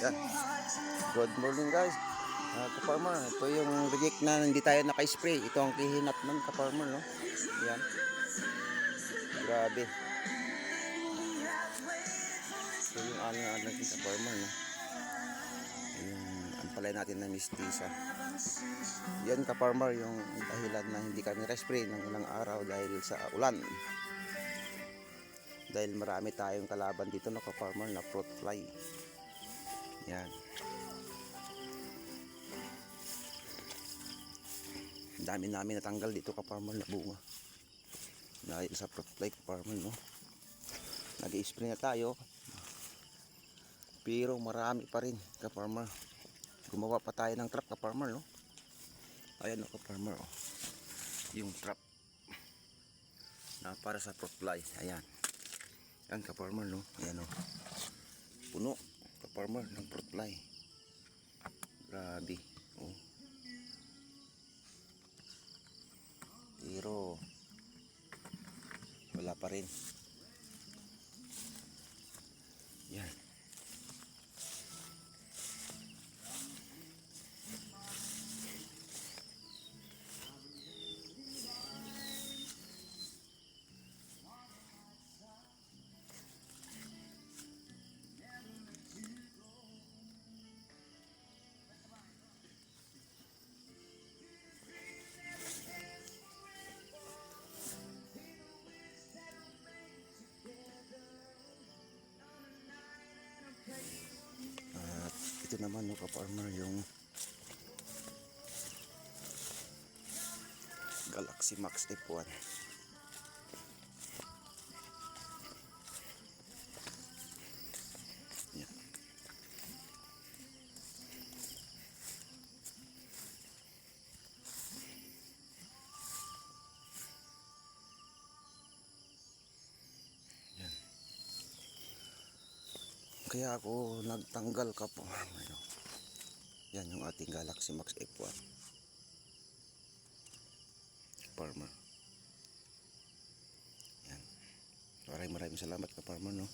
Yan. Good morning guys. Ka-farmer, ito yung reject na hindi tayo naka-spray. Ito ang kihinat ng ka-farmer, no? Yan. Grabe. Ito yung ano natin ka-farmer, no? Yung ampalay natin na mistisa. Yan ka-farmer yung dahilan na hindi kami na-spray ng ilang araw dahil sa ulan. Dahil marami tayong kalaban dito, no, ka-farmer, na fruit fly. Yan. Dami namin natanggal dito ka-farmer na bunga dahil sa fruit fly ka-farmer, no? Nag-i-spray na tayo pero marami pa rin ka-farmer. Gumawa pa tayo ng trap ka-farmer, no? Ayan, no, ka-farmer, oh. Yung trap na para sa fruit fly. Ayan. Yan ka-farmer, no? Ayan, oh. Puno ka-farmer ng fruit fly. Grabe, oh. Pero wala pa rin. Yan. At ito naman, no, ka-farmer, yung Galaxy Max F1. Yan. Yan. Kaya ako nagtanggal ka-farmer, no? Yan yung ating Galaxy Max F1 farmer. Yan. Maraming salamat ka-farmer, no?